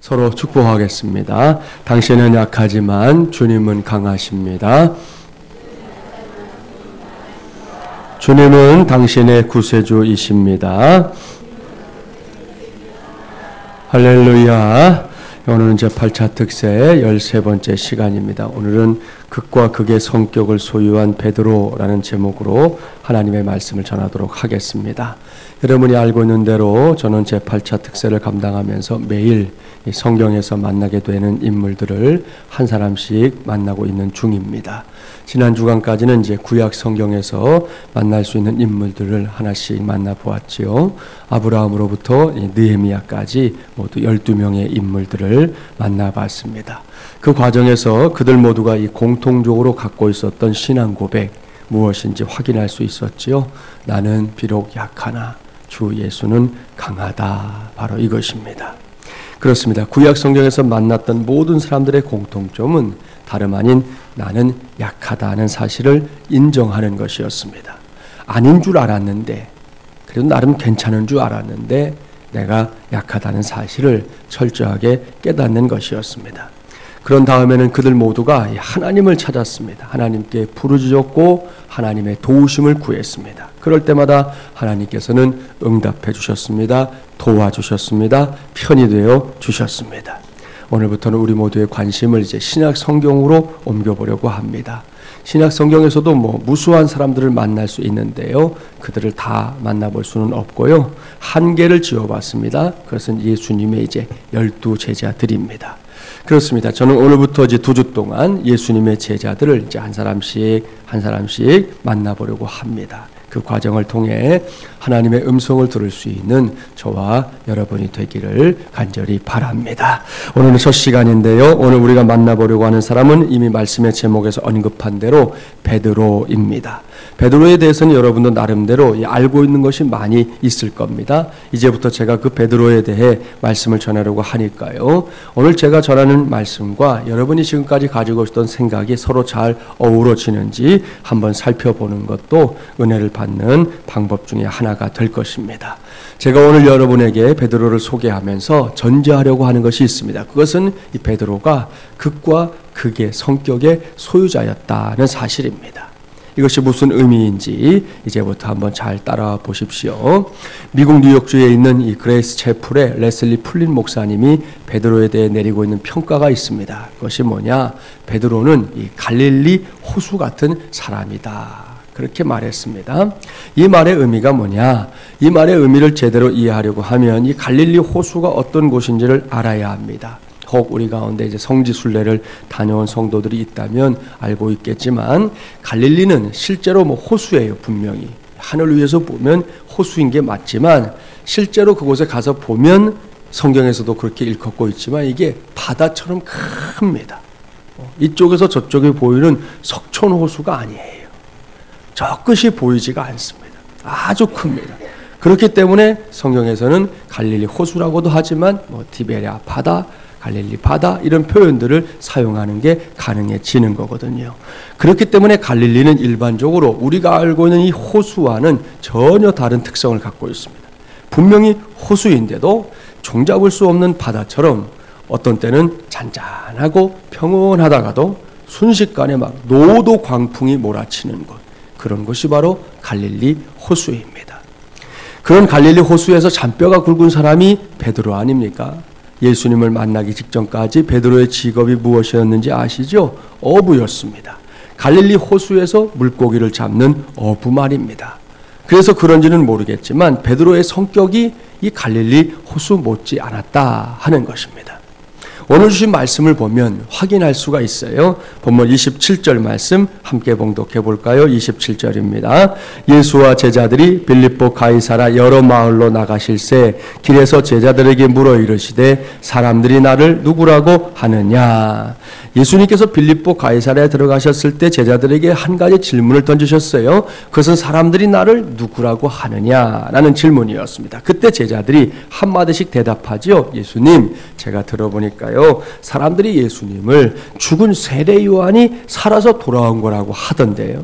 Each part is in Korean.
서로 축복하겠습니다. 당신은 약하지만 주님은 강하십니다. 주님은 당신의 구세주이십니다. 할렐루야. 오늘은 제8차 특세 13번째 시간입니다. 오늘은 극과 극의 성격을 소유한 베드로라는 제목으로 하나님의 말씀을 전하도록 하겠습니다. 여러분이 알고 있는 대로 저는 제8차 특세를 감당하면서 매일 성경에서 만나게 되는 인물들을 한 사람씩 만나고 있는 중입니다. 지난 주간까지는 이제 구약 성경에서 만날 수 있는 인물들을 하나씩 만나보았지요. 아브라함으로부터 느헤미야까지 모두 12명의 인물들을 만나봤습니다. 그 과정에서 그들 모두가 이 공통적으로 갖고 있었던 신앙 고백 무엇인지 확인할 수 있었지요. 나는 비록 약하나 주 예수는 강하다. 바로 이것입니다. 그렇습니다. 구약 성경에서 만났던 모든 사람들의 공통점은 다름 아닌 나는 약하다는 사실을 인정하는 것이었습니다. 아닌 줄 알았는데, 그래도 나름 괜찮은 줄 알았는데 내가 약하다는 사실을 철저하게 깨닫는 것이었습니다. 그런 다음에는 그들 모두가 하나님을 찾았습니다. 하나님께 부르짖었고 하나님의 도우심을 구했습니다. 그럴 때마다 하나님께서는 응답해 주셨습니다. 도와주셨습니다. 편이 되어 주셨습니다. 오늘부터는 우리 모두의 관심을 이제 신약 성경으로 옮겨보려고 합니다. 신약 성경에서도 무수한 사람들을 만날 수 있는데요. 그들을 다 만나볼 수는 없고요. 한계를 지어봤습니다. 그것은 예수님의 이제 12 제자들입니다. 그렇습니다. 저는 오늘부터 이제 2주 동안 예수님의 제자들을 이제 한 사람씩 만나보려고 합니다. 그 과정을 통해 하나님의 음성을 들을 수 있는 저와 여러분이 되기를 간절히 바랍니다. 오늘은 첫 시간인데요. 오늘 우리가 만나보려고 하는 사람은 이미 말씀의 제목에서 언급한 대로 베드로입니다. 베드로에 대해서는 여러분도 나름대로 알고 있는 것이 많이 있을 겁니다. 이제부터 제가 그 베드로에 대해 말씀을 전하려고 하니까요. 오늘 제가 전하는 말씀과 여러분이 지금까지 가지고 있던 생각이 서로 잘 어우러지는지 한번 살펴보는 것도 은혜를 받는 방법 중에 하나가 될 것입니다. 제가 오늘 여러분에게 베드로를 소개하면서 전제하려고 하는 것이 있습니다. 그것은 이 베드로가 극과 극의 성격의 소유자였다는 사실입니다. 이것이 무슨 의미인지 이제부터 한번 잘 따라와 보십시오. 미국 뉴욕주에 있는 이 그레이스 채플의 레슬리 풀린 목사님이 베드로에 대해 내리고 있는 평가가 있습니다. 그것이 뭐냐? 베드로는 이 갈릴리 호수 같은 사람이다. 그렇게 말했습니다. 이 말의 의미가 뭐냐? 이 말의 의미를 제대로 이해하려고 하면 이 갈릴리 호수가 어떤 곳인지를 알아야 합니다. 혹 우리 가운데 이제 성지 순례를 다녀온 성도들이 있다면 알고 있겠지만 갈릴리는 실제로 호수예요. 분명히 하늘 위에서 보면 호수인 게 맞지만 실제로 그곳에 가서 보면 성경에서도 그렇게 일컫고 있지만 이게 바다처럼 큽니다. 이쪽에서 저쪽에 보이는 석촌 호수가 아니에요. 저 끝이 보이지가 않습니다. 아주 큽니다. 그렇기 때문에 성경에서는 갈릴리 호수라고도 하지만 티베리아 바다, 갈릴리 바다 이런 표현들을 사용하는 게 가능해지는 거거든요. 그렇기 때문에 갈릴리는 일반적으로 우리가 알고 있는 이 호수와는 전혀 다른 특성을 갖고 있습니다. 분명히 호수인데도 종잡을 수 없는 바다처럼 어떤 때는 잔잔하고 평온하다가도 순식간에 막 노도 광풍이 몰아치는 곳, 그런 곳이 바로 갈릴리 호수입니다. 그런 갈릴리 호수에서 잔뼈가 굵은 사람이 베드로 아닙니까? 예수님을 만나기 직전까지 베드로의 직업이 무엇이었는지 아시죠? 어부였습니다. 갈릴리 호수에서 물고기를 잡는 어부 말입니다. 그래서 그런지는 모르겠지만 베드로의 성격이 이 갈릴리 호수 못지 않았다 하는 것입니다. 오늘 주신 말씀을 보면 확인할 수가 있어요. 본문 27절 말씀 함께 봉독해 볼까요? 27절입니다. 예수와 제자들이 빌립보 가이사라 여러 마을로 나가실새 길에서 제자들에게 물어 이르시되 사람들이 나를 누구라고 하느냐. 예수님께서 빌립보 가이사라에 들어가셨을 때 제자들에게 한 가지 질문을 던지셨어요. 그것은 사람들이 나를 누구라고 하느냐라는 질문이었습니다. 그때 제자들이 한마디씩 대답하지요. 예수님, 제가 들어보니까요, 사람들이 예수님을 죽은 세례 요한이 살아서 돌아온 거라고 하던데요.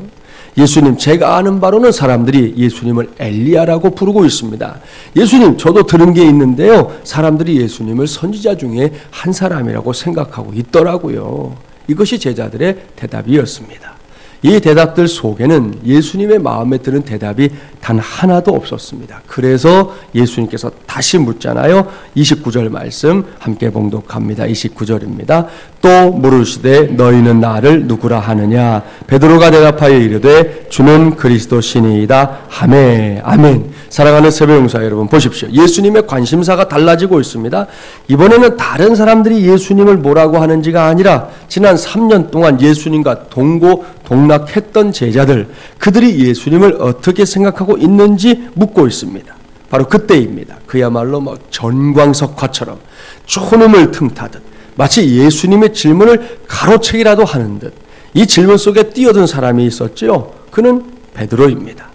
예수님, 제가 아는 바로는 사람들이 예수님을 엘리야라고 부르고 있습니다. 예수님, 저도 들은 게 있는데요. 사람들이 예수님을 선지자 중에 한 사람이라고 생각하고 있더라고요. 이것이 제자들의 대답이었습니다. 이 대답들 속에는 예수님의 마음에 드는 대답이 단 하나도 없었습니다. 그래서 예수님께서 다시 묻잖아요. 29절 말씀 함께 봉독합니다. 29절입니다. 또 물으시되 너희는 나를 누구라 하느냐? 베드로가 대답하여 이르되 주는 그리스도시니이다 하매. 아멘. 사랑하는 새벽용사 여러분, 보십시오. 예수님의 관심사가 달라지고 있습니다. 이번에는 다른 사람들이 예수님을 뭐라고 하는지가 아니라 지난 3년 동안 예수님과 동고동락했던 제자들, 그들이 예수님을 어떻게 생각하고 있는지 묻고 있습니다. 바로 그때입니다. 그야말로 막 전광석화처럼 촌음을 틈타듯 마치 예수님의 질문을 가로채기라도 하는 듯 이 질문 속에 뛰어든 사람이 있었죠. 그는 베드로입니다.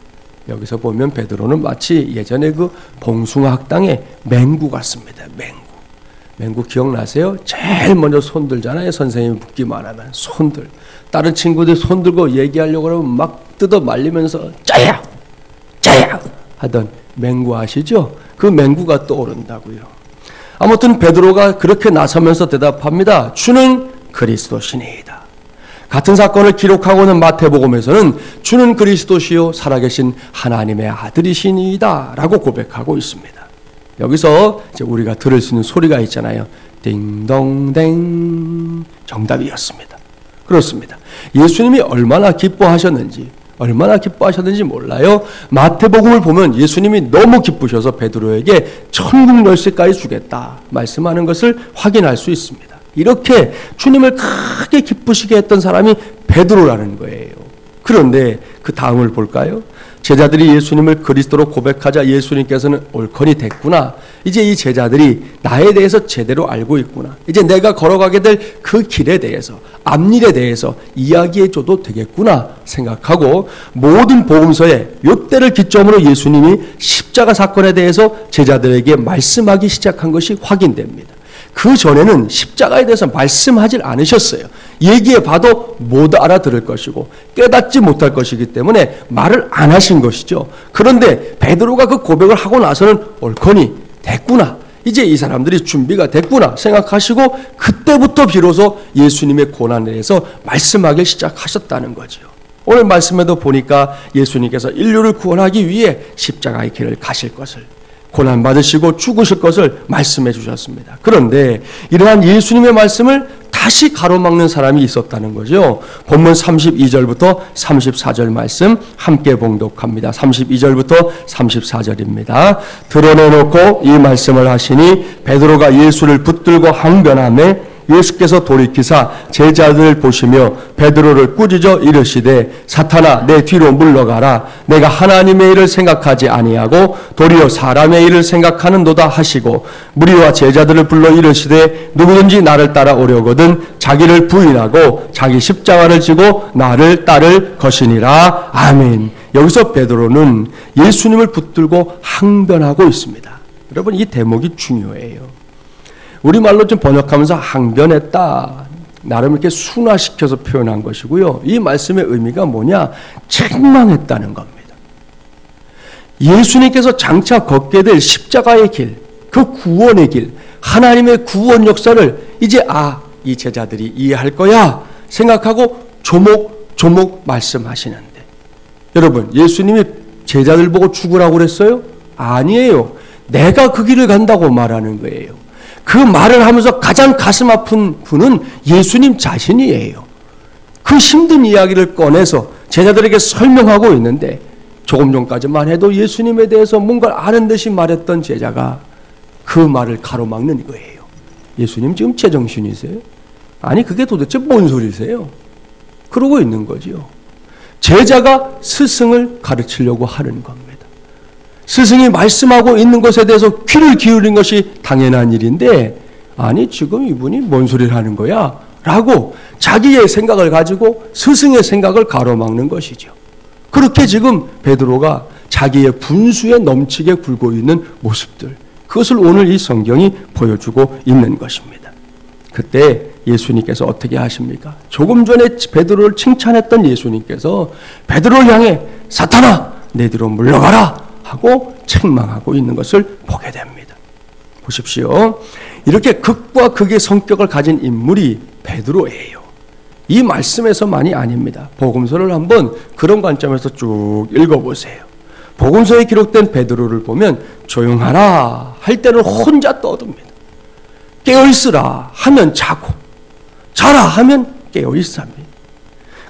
여기서 보면 베드로는 마치 예전에 그 봉숭아 학당의 맹구 같습니다. 맹구 기억나세요? 제일 먼저 손 들잖아요. 선생님이 묻기만 하면 손들. 다른 친구들 손 들고 얘기하려고 하면 막 뜯어 말리면서 짜야 하던 맹구 아시죠? 그 맹구가 떠오른다고요. 아무튼 베드로가 그렇게 나서면서 대답합니다. 주는 그리스도시니이다. 같은 사건을 기록하고 있는 마태복음에서는 주는 그리스도시요 살아계신 하나님의 아들이시니이다 라고 고백하고 있습니다. 여기서 이제 우리가 들을 수 있는 소리가 있잖아요. 띵동댕. 정답이었습니다. 그렇습니다. 예수님이 얼마나 기뻐하셨는지 몰라요. 마태복음을 보면 예수님이 너무 기쁘셔서 베드로에게 천국 열쇠까지 주겠다 말씀하는 것을 확인할 수 있습니다. 이렇게 주님을 크게 기쁘시게 했던 사람이 베드로라는 거예요. 그런데 그 다음을 볼까요? 제자들이 예수님을 그리스도로 고백하자 예수님께서는 옳거니 됐구나. 이제 이 제자들이 나에 대해서 제대로 알고 있구나. 이제 내가 걸어가게 될 그 길에 대해서, 앞일에 대해서 이야기해줘도 되겠구나 생각하고 모든 복음서에 이때를 기점으로 예수님이 십자가 사건에 대해서 제자들에게 말씀하기 시작한 것이 확인됩니다. 그 전에는 십자가에 대해서 말씀하지 않으셨어요. 얘기해 봐도 못 알아들을 것이고 깨닫지 못할 것이기 때문에 말을 안 하신 것이죠. 그런데 베드로가 그 고백을 하고 나서는 옳거니 됐구나. 이제 이 사람들이 준비가 됐구나 생각하시고 그때부터 비로소 예수님의 고난에 대해서 말씀하기 시작하셨다는 거죠. 오늘 말씀에도 보니까 예수님께서 인류를 구원하기 위해 십자가의 길을 가실 것을, 고난받으시고 죽으실 것을 말씀해 주셨습니다. 그런데 이러한 예수님의 말씀을 다시 가로막는 사람이 있었다는 거죠. 본문 32절부터 34절 말씀 함께 봉독합니다. 32절부터 34절입니다. 드러내놓고 이 말씀을 하시니 베드로가 예수를 붙들고 항변하매 예수께서 돌이키사 제자들을 보시며 베드로를 꾸짖어 이르시되 사탄아 내 뒤로 물러가라. 내가 하나님의 일을 생각하지 아니하고 도리어 사람의 일을 생각하는도다 하시고 무리와 제자들을 불러 이르시되 누구든지 나를 따라오려거든 자기를 부인하고 자기 십자가를 지고 나를 따를 것이니라. 아멘. 여기서 베드로는 예수님을 붙들고 항변하고 있습니다. 여러분, 이 대목이 중요해요. 우리말로 좀 번역하면서 항변했다. 나름 이렇게 순화시켜서 표현한 것이고요. 이 말씀의 의미가 뭐냐? 책망했다는 겁니다. 예수님께서 장차 걷게 될 십자가의 길, 그 구원의 길, 하나님의 구원 역사를 이제 이 제자들이 이해할 거야 생각하고 조목조목 말씀하시는데, 여러분, 예수님이 제자들 보고 죽으라고 그랬어요? 아니에요. 내가 그 길을 간다고 말하는 거예요. 그 말을 하면서 가장 가슴 아픈 분은 예수님 자신이에요. 그 힘든 이야기를 꺼내서 제자들에게 설명하고 있는데 조금 전까지만 해도 예수님에 대해서 뭔가를 아는 듯이 말했던 제자가 그 말을 가로막는 거예요. 예수님 지금 제정신이세요? 아니, 그게 도대체 뭔 소리세요? 그러고 있는 거지요. 제자가 스승을 가르치려고 하는 겁니다. 스승이 말씀하고 있는 것에 대해서 귀를 기울인 것이 당연한 일인데, 아니 지금 이분이 뭔 소리를 하는 거야? 라고 자기의 생각을 가지고 스승의 생각을 가로막는 것이죠. 그렇게 지금 베드로가 자기의 분수에 넘치게 굴고 있는 모습들, 그것을 오늘 이 성경이 보여주고 있는 것입니다. 그때 예수님께서 어떻게 하십니까? 조금 전에 베드로를 칭찬했던 예수님께서 베드로를 향해 사탄아 내 뒤로 물러가라 하고 책망하고 있는 것을 보게 됩니다. 보십시오. 이렇게 극과 극의 성격을 가진 인물이 베드로예요. 이 말씀에서만이 아닙니다. 복음서를 한번 그런 관점에서 쭉 읽어보세요. 복음서에 기록된 베드로를 보면 조용하라 할 때는 혼자 떠듭니다. 깨어있으라 하면 자고, 자라 하면 깨어있습니다.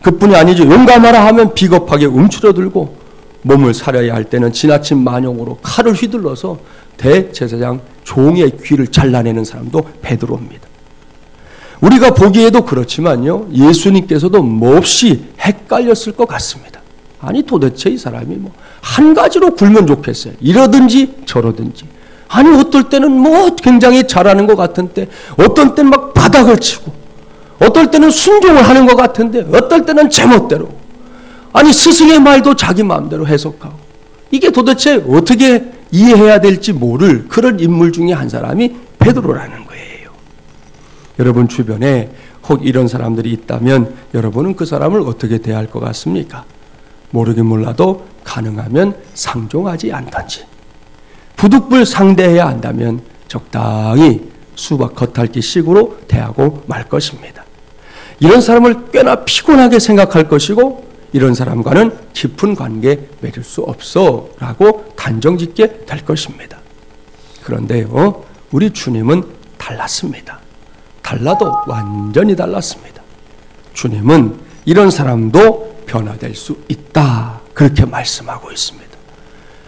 그뿐이 아니죠. 용감하라 하면 비겁하게 움츠러들고, 몸을 사려야 할 때는 지나친 만용으로 칼을 휘둘러서 대제사장 종의 귀를 잘라내는 사람도 베드로입니다. 우리가 보기에도 그렇지만요, 예수님께서도 몹시 헷갈렸을 것 같습니다. 아니 도대체 이 사람이 뭐 한 가지로 굴면 좋겠어요. 이러든지 저러든지. 아니 어떨 때는 뭐 굉장히 잘하는 것 같은데 어떤 때는 막 바닥을 치고, 어떨 때는 순종을 하는 것 같은데 어떨 때는 제멋대로, 아니 스승의 말도 자기 마음대로 해석하고, 이게 도대체 어떻게 이해해야 될지 모를 그런 인물 중에 한 사람이 베드로라는 거예요. 여러분 주변에 혹 이런 사람들이 있다면 여러분은 그 사람을 어떻게 대할 것 같습니까? 모르긴 몰라도 가능하면 상종하지 않던지, 부득불 상대해야 한다면 적당히 수박 겉핥기 식으로 대하고 말 것입니다. 이런 사람을 꽤나 피곤하게 생각할 것이고, 이런 사람과는 깊은 관계 맺을 수 없어 라고 단정짓게 될 것입니다. 그런데요, 우리 주님은 달랐습니다. 달라도 완전히 달랐습니다. 주님은 이런 사람도 변화될 수 있다, 그렇게 말씀하고 있습니다.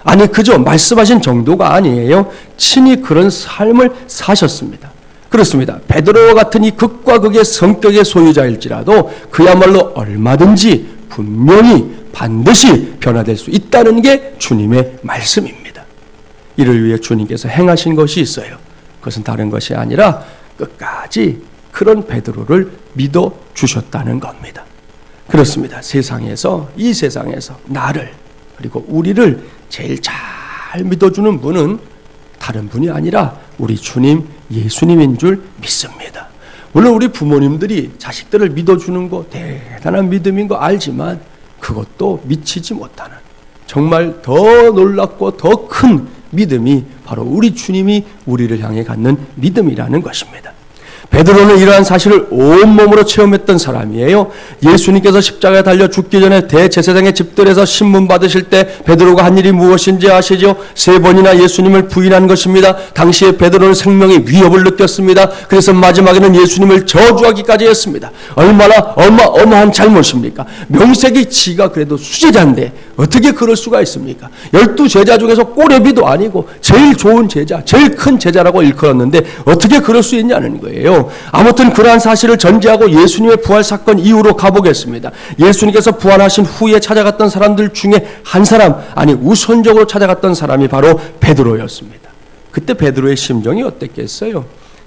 아니 그저 말씀하신 정도가 아니에요. 친히 그런 삶을 사셨습니다. 그렇습니다. 베드로와 같은 이 극과 극의 성격의 소유자일지라도 그야말로 얼마든지 분명히 반드시 변화될 수 있다는 게 주님의 말씀입니다. 이를 위해 주님께서 행하신 것이 있어요. 그것은 다른 것이 아니라 끝까지 그런 베드로를 믿어주셨다는 겁니다. 그렇습니다. 이 세상에서 나를 그리고 우리를 제일 잘 믿어주는 분은 다른 분이 아니라 우리 주님 예수님인 줄 믿습니다. 물론 우리 부모님들이 자식들을 믿어주는 거 대단한 믿음인 거 알지만 그것도 미치지 못하는 정말 더 놀랍고 더 큰 믿음이 바로 우리 주님이 우리를 향해 갖는 믿음이라는 것입니다. 베드로는 이러한 사실을 온몸으로 체험했던 사람이에요. 예수님께서 십자가에 달려 죽기 전에 대제사장의 집들에서 신문 받으실 때 베드로가 한 일이 무엇인지 아시죠? 3번이나 예수님을 부인한 것입니다. 당시에 베드로는 생명의 위협을 느꼈습니다. 그래서 마지막에는 예수님을 저주하기까지 했습니다. 얼마나 어마어마한 잘못입니까? 명색이 지가 그래도 수제자인데 어떻게 그럴 수가 있습니까? 12제자 중에서 꼬레비도 아니고 제일 좋은 제자, 제일 큰 제자라고 일컬었는데 어떻게 그럴 수 있냐는 거예요. 아무튼 그러한 사실을 전제하고 예수님의 부활 사건 이후로 가보겠습니다. 예수님께서 부활하신 후에 찾아갔던 사람들 중에 한 사람, 아니 우선적으로 찾아갔던 사람이 바로 베드로였습니다. 그때 베드로의 심정이 어땠겠어요?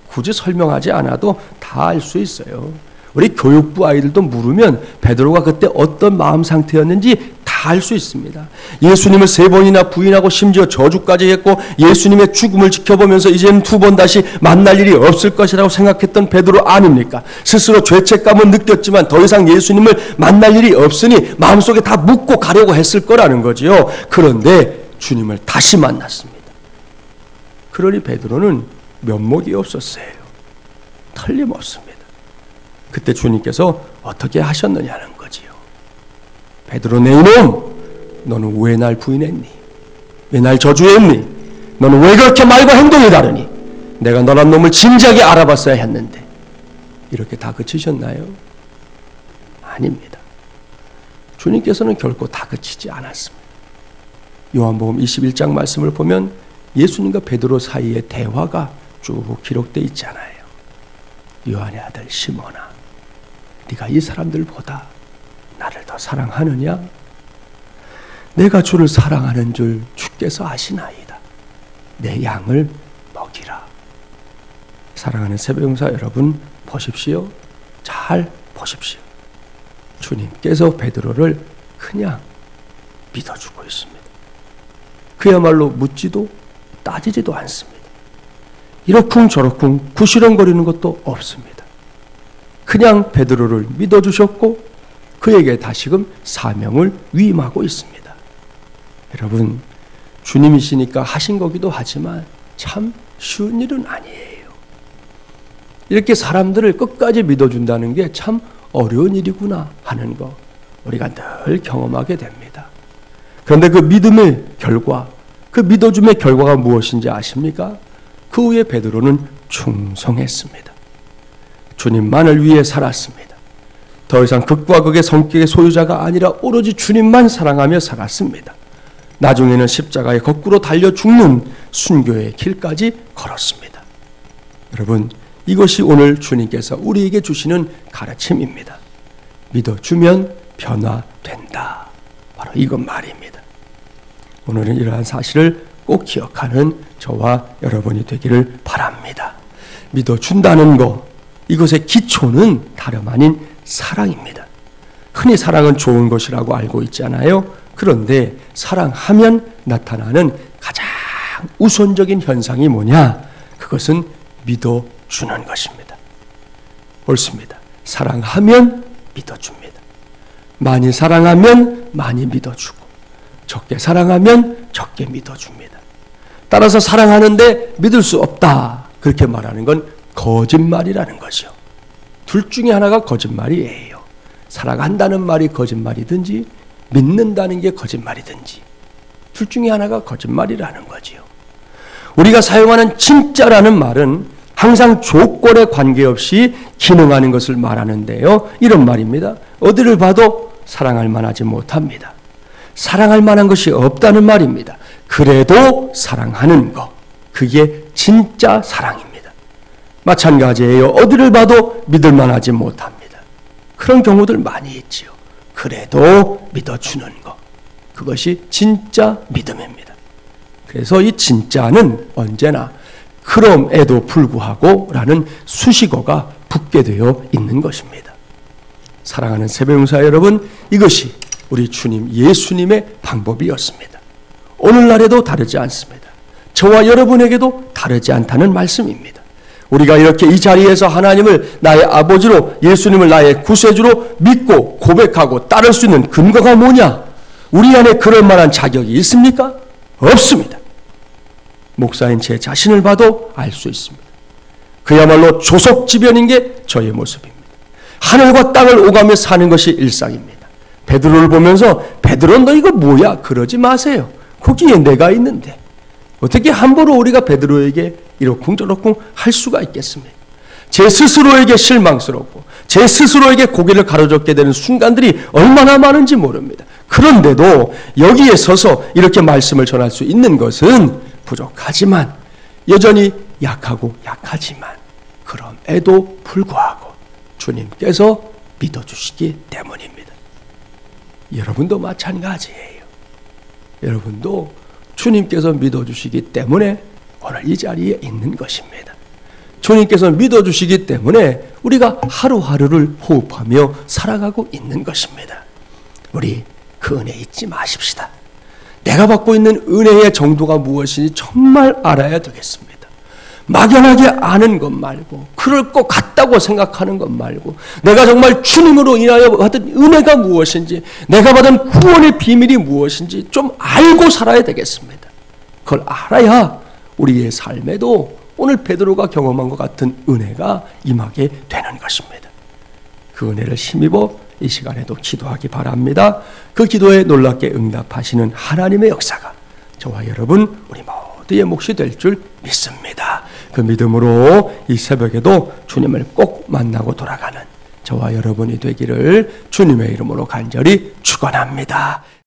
굳이 설명하지 않아도 다 알 수 있어요. 우리 교육부 아이들도 물으면 베드로가 그때 어떤 마음 상태였는지 다 알 수 있습니다. 예수님을 3번이나 부인하고 심지어 저주까지 했고 예수님의 죽음을 지켜보면서 이제는 2번 다시 만날 일이 없을 것이라고 생각했던 베드로 아닙니까? 스스로 죄책감은 느꼈지만 더 이상 예수님을 만날 일이 없으니 마음속에 다 묻고 가려고 했을 거라는 거지요. 그런데 주님을 다시 만났습니다. 그러니 베드로는 면목이 없었어요. 틀림없습니다. 그때 주님께서 어떻게 하셨느냐는 거지요. 베드로 내 이놈, 너는 왜 날 부인했니? 왜 날 저주했니? 너는 왜 그렇게 말과 행동이 다르니? 내가 너란 놈을 진작에 알아봤어야 했는데. 이렇게 다 그치셨나요? 아닙니다. 주님께서는 결코 다 그치지 않았습니다. 요한복음 21장 말씀을 보면 예수님과 베드로 사이의 대화가 쭉 기록되어 있잖아요. 요한의 아들 시몬아, 네가 이 사람들보다 나를 더 사랑하느냐? 내가 주를 사랑하는 줄 주께서 아시나이다. 내 양을 먹이라. 사랑하는 새벽용사 여러분, 보십시오. 잘 보십시오. 주님께서 베드로를 그냥 믿어주고 있습니다. 그야말로 묻지도 따지지도 않습니다. 이러쿵저러쿵 구시렁거리는 것도 없습니다. 그냥 베드로를 믿어주셨고 그에게 다시금 사명을 위임하고 있습니다. 여러분, 주님이시니까 하신 거기도 하지만 참 쉬운 일은 아니에요. 이렇게 사람들을 끝까지 믿어준다는 게 참 어려운 일이구나 하는 거 우리가 늘 경험하게 됩니다. 그런데 그 믿음의 결과, 그 믿어줌의 결과가 무엇인지 아십니까? 그 후에 베드로는 충성했습니다. 주님만을 위해 살았습니다. 더 이상 극과 극의 성격의 소유자가 아니라 오로지 주님만 사랑하며 살았습니다. 나중에는 십자가에 거꾸로 달려 죽는 순교의 길까지 걸었습니다. 여러분, 이것이 오늘 주님께서 우리에게 주시는 가르침입니다. 믿어주면 변화된다. 바로 이것 말입니다. 오늘은 이러한 사실을 꼭 기억하는 저와 여러분이 되기를 바랍니다. 믿어준다는 것, 이것의 기초는 다름 아닌 사랑입니다. 흔히 사랑은 좋은 것이라고 알고 있잖아요. 그런데 사랑하면 나타나는 가장 우선적인 현상이 뭐냐? 그것은 믿어주는 것입니다. 옳습니다. 사랑하면 믿어줍니다. 많이 사랑하면 많이 믿어주고, 적게 사랑하면 적게 믿어줍니다. 따라서 사랑하는데 믿을 수 없다, 그렇게 말하는 건 거짓말이라는 것이요. 둘 중에 하나가 거짓말이에요. 사랑한다는 말이 거짓말이든지 믿는다는 게 거짓말이든지 둘 중에 하나가 거짓말이라는 거지요. 우리가 사용하는 진짜라는 말은 항상 조건에 관계없이 기능하는 것을 말하는데요. 이런 말입니다. 어디를 봐도 사랑할 만하지 못합니다. 사랑할 만한 것이 없다는 말입니다. 그래도 사랑하는 것, 그게 진짜 사랑입니다. 마찬가지예요. 어디를 봐도 믿을 만하지 못합니다. 그런 경우들 많이 있지요. 그래도 믿어주는 것, 그것이 진짜 믿음입니다. 그래서 이 진짜는 언제나 그럼에도 불구하고 라는 수식어가 붙게 되어 있는 것입니다. 사랑하는 새벽용사 여러분, 이것이 우리 주님 예수님의 방법이었습니다. 오늘날에도 다르지 않습니다. 저와 여러분에게도 다르지 않다는 말씀입니다. 우리가 이렇게 이 자리에서 하나님을 나의 아버지로, 예수님을 나의 구세주로 믿고 고백하고 따를 수 있는 근거가 뭐냐? 우리 안에 그럴 만한 자격이 있습니까? 없습니다. 목사인 제 자신을 봐도 알 수 있습니다. 그야말로 조속지변인 게 저의 모습입니다. 하늘과 땅을 오가며 사는 것이 일상입니다. 베드로를 보면서 베드로 너 이거 뭐야? 그러지 마세요. 거기에 내가 있는데 어떻게 함부로 우리가 베드로에게 이러쿵저러쿵 할 수가 있겠습니까? 제 스스로에게 실망스럽고 제 스스로에게 고개를 가로젓게 되는 순간들이 얼마나 많은지 모릅니다. 그런데도 여기에 서서 이렇게 말씀을 전할 수 있는 것은 부족하지만, 여전히 약하고 약하지만, 그럼에도 불구하고 주님께서 믿어주시기 때문입니다. 여러분도 마찬가지예요. 여러분도 주님께서 믿어주시기 때문에 오늘 이 자리에 있는 것입니다. 주님께서 믿어주시기 때문에 우리가 하루하루를 호흡하며 살아가고 있는 것입니다. 우리 그 은혜 잊지 마십시다. 내가 받고 있는 은혜의 정도가 무엇인지 정말 알아야 되겠습니다. 막연하게 아는 것 말고, 그럴 것 같다고 생각하는 것 말고, 내가 정말 주님으로 인하여 받은 은혜가 무엇인지, 내가 받은 구원의 비밀이 무엇인지 좀 알고 살아야 되겠습니다. 그걸 알아야 우리의 삶에도 오늘 베드로가 경험한 것 같은 은혜가 임하게 되는 것입니다. 그 은혜를 힘입어 이 시간에도 기도하기 바랍니다. 그 기도에 놀랍게 응답하시는 하나님의 역사가 저와 여러분 우리 모두의 몫이 될 줄 믿습니다. 그 믿음으로 이 새벽에도 주님을 꼭 만나고 돌아가는 저와 여러분이 되기를 주님의 이름으로 간절히 축원합니다.